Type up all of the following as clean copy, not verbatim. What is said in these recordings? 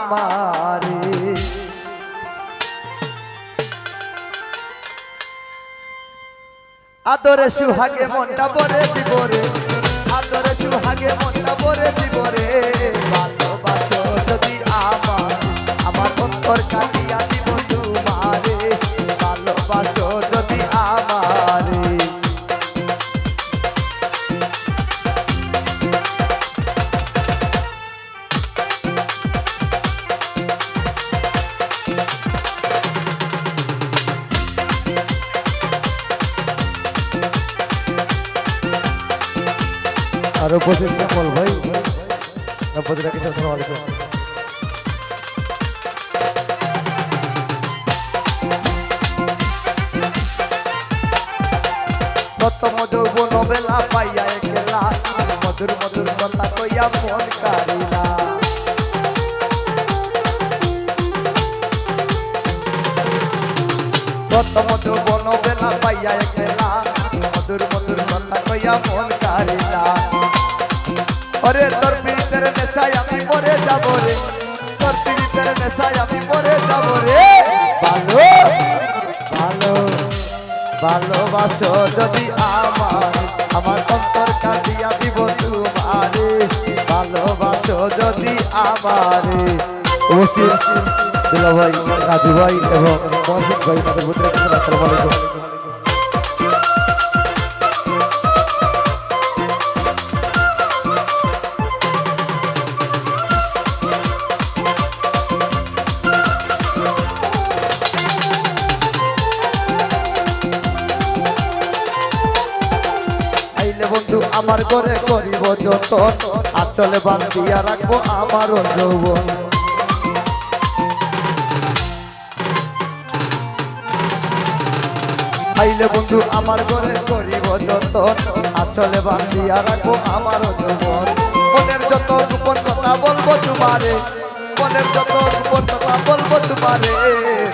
আমারে। আদরে সুহাগে মনটা ভরে দিব রে, আদরে সুহাগে মনটা ভরে দিব রে। ভালোবাসো যদি আমার অন্তর কাটিয়া দিব তোমারে। ভালোবাসো যদি আমারে। আর উপস্থিত সকল ভাই প্রতিটা কিছু আসসালামু আলাইকুম। প্রথম যৌবন বেলা পাইয়া একলা, মধুর মধুর কথা কইয়া মন কারিলা। প্রথম যৌবন বেলা পাইয়া একলা, মধুর মধুর কথা কইয়া মন কারিলা। ওরে তোর পীড়িতের নেশায় আমি মরে যাব রে, তোর পীড়িতের নেশায় আমি মরে যাব রে। ভালো ভালো ভালোবাসো যদি আমার অন্তর কাটিয়া দিব তোমারে। ভালোবাসো যদি আমারে। উপস্থিত দুলা ভাই, রাজু ভাই এবং মহসিন ভাই তাদের ভিতরে কিছু আসসালামু আলাইকুম। বন্ধু আমার ঘরে করিব যতন, আঁচলে বান্ধিয়া রাখবো আমার যৌবন। আইলে বন্ধু আমার ঘরে করিব যতন, আঁচলে বান্ধিয়া রাখবো আমার যৌবন। মনের যত গোপন কথা বলবো তোমারে, মনের যত গোপন কথা বলবো তোমারে।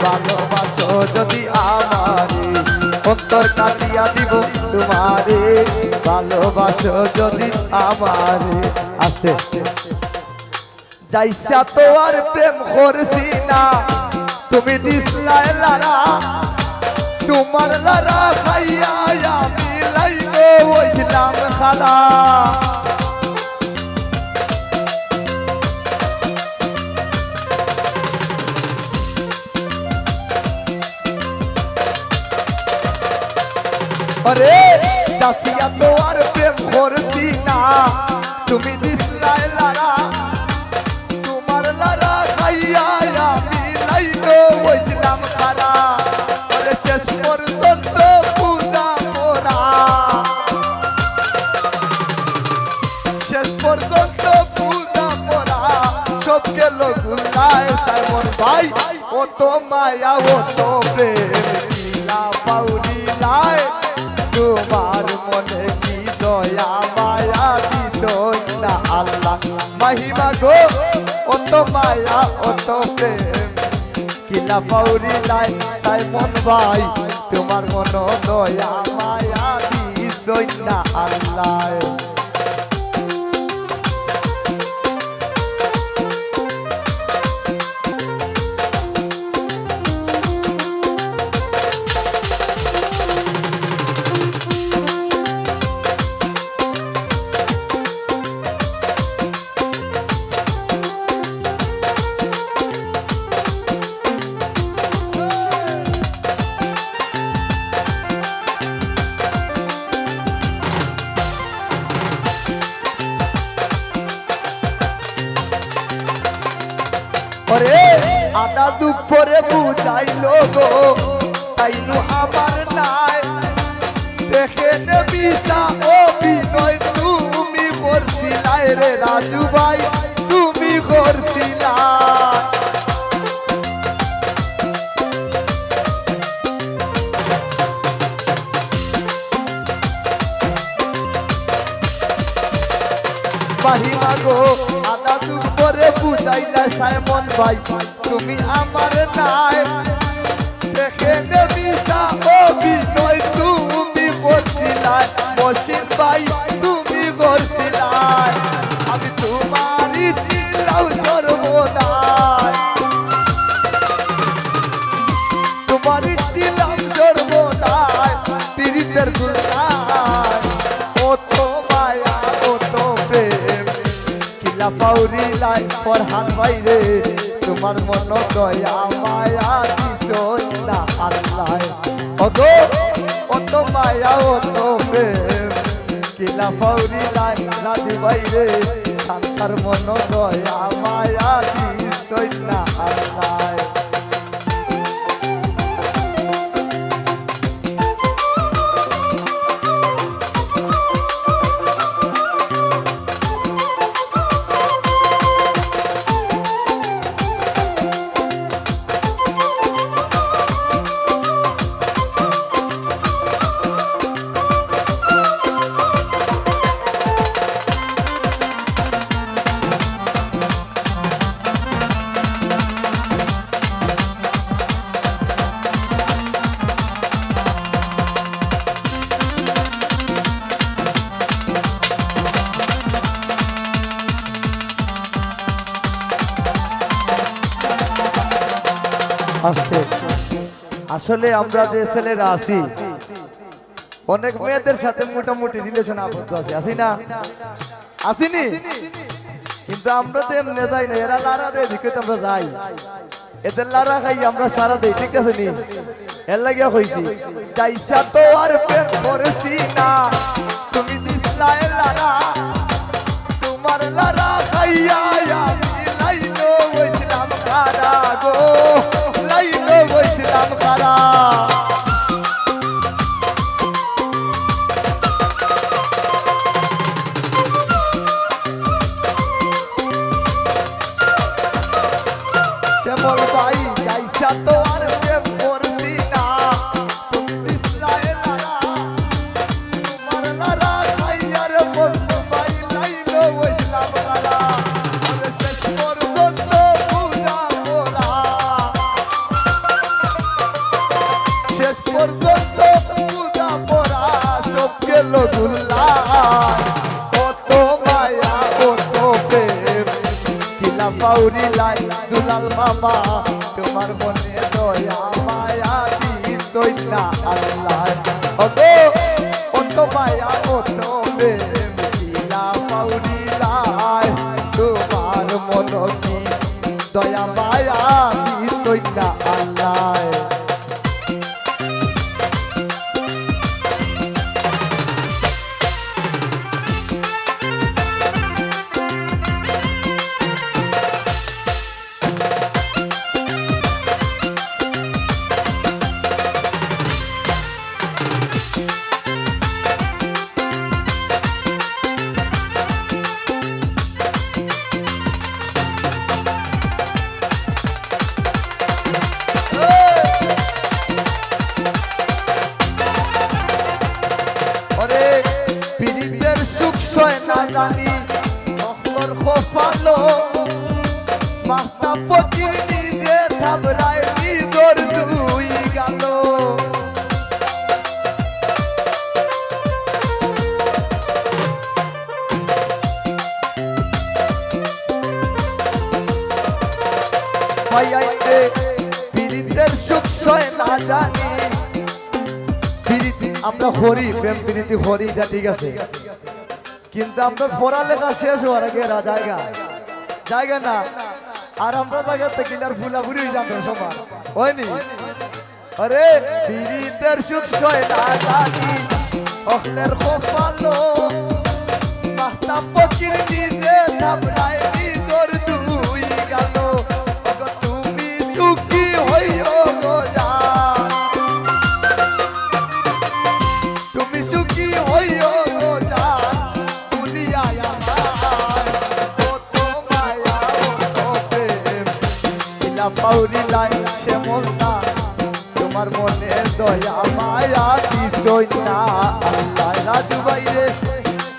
ভালোবাসো যদি আমারে, অন্তর কাটিয়া দিব তোমারে। ভালোবাসো যদি আমারে। আসে যাইসা তো আর প্রেম করছি না, তুমি দিসলাই লারা। তোমার লারা খাইয়া আমি লাইনে হইছিলাম খারা। अरे दासिया तो और प्रेम करती ना, তুমি দিসলাই লারা। তোমার লারা খাইয়া আমি লাইনো হইছিলাম খারা। আরে শেষ পর্যন্ত পূজা মোরা, শেষ পর্যন্ত পূজা মোরা। সব গেল গুলায় সাইমন ভাই, ও তো মায়া ও তো প্রেম লীলা পাউরি লাই। তোমার মনে কি দয়া মায়া দিত না আল্লাহ। মহিমা গো অত মায়া অত প্রেম কিলা পাউরি লাই সাইমন ভাই। তোমার মন দয়া মায়া দিত না আল্লাহ। ওরে আদা দুপুরে বুঝাইলো গো, তাইনু আমার নাই। দেখে নেবিতা অভিনয় তুমি করছিলাই রে রাজু ভাই, তুমি করছিলাই। মাহিমা গো আদা দুপুরে বুঝাইলা সাইমন ভাই, তুমি আমার নাই। দেখে নেবিতা অভিনয় তুমি করছিলাই। মহসিন ভাই তুমি করছিলাই। আমি তোমারই ছিলাম সর্বদাই। লাই ফরহাদ বাইরে তোমার মন দয়া মায়া দিছই না আল্লাহ ওগো অত মায়া অত প্রেম কিলা ফাউরি লাই রাজি বাইরে সান্তার মন দয়া মায়া দিছই না আল্লাহ আসলে আমরা যে ছেলেরা আছি অনেক মেয়েদের সাথে মোটামুটি রিলেশন আবদ্ধ আছে আসি না আসিনি কিন্তু আমরা তো এমনি যাই না এরা লারা দেয় দিকে আমরা যাই এদের লারা খাই আমরা সারা দেই ঠিক আছে নি এর লাগিয়া হইছি যাইছা তো আর প্রেম করেছি না তুমি দিসলাই লারা তোমার লারা খাইয়া লাইনো হইছিলাম খারা গো লাইনো হইছিলাম খারা শ্যামল ভাই যাইছা তো আর প্রেম করছি না তুমি দিসলাই লারা তোমার লারা খাইয়া রে বন্ধু ভাই লাইনো হইছিলাম খারা শেষ পর্যন্ত পূজা করা শেষ পর্যন্ত পূজা পড়া সব গেল দুল্লায় কত মায়া কত প্রেম কিলা পাউরি লাই দুলাল মামা তোমার মনে দয়া মায়া দিতই না আল্লাহ ওগো কত মায়া কত প্রেম কিলা পাউরি লাই তোমার মন কি দয়া মায়া দিতই না আল্লাহ জানি অখর খোফালো মাস্তা ফকির নিজে থাবরায় নিজর দুই গেল ভাইয়াইতে পীড়িতের সুখ সয় না জানি আমরা হরি প্রেম প্রীতি হরি যা ঠিক আছে কিন্তু আমরা পড়ালেখা শেষ হওয়ার আগে এরা জায়গা না আর আমরা জায়গাতে কিনার ফুলাফুরি জানতো সবার হয়নি আরে পীড়িতের সুখ সয় না জানি অখলের খোফালো মাস্তা ফকির নিজে থাবরায় নিজর দুই গেল তুমি সুখী হইও গো জান তুমি সুখী হইও গো জান দুনিয়া আমার কত মায়া কত প্রেম ইলা পাউরি লাই শ্যামল না তোমার মনে দয়া মায়া দিছই না আল্লাহ রাজু বাইরে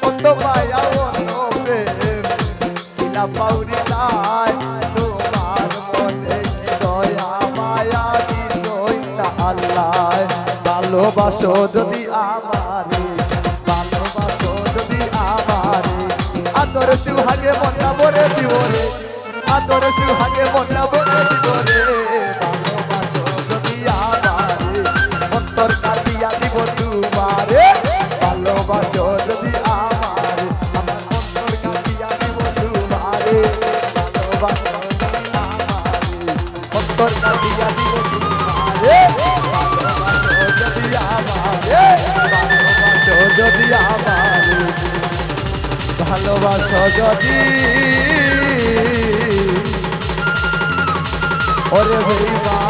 কত মায়া কত প্রেম ইলা পাউরি লাই তোমার মনে দয়া মায়া দিছই না আল্লাহ ভালোবাসো যদি আমারে ভালোবাসো যদি আমারে আদর সুহাগে মনটা ভরে দিব রে আদর সুহাগে মনটা ভরে দিব রে ভালোবাসো যদি আমারে অন্তর কাটিয়া দিব তোমারে ভালোবাসো যদি আমারে আমার অন্তর কাটিয়া দিব তোমারে যদি আমার ভালোবাসো যদি ওরে বেঈমান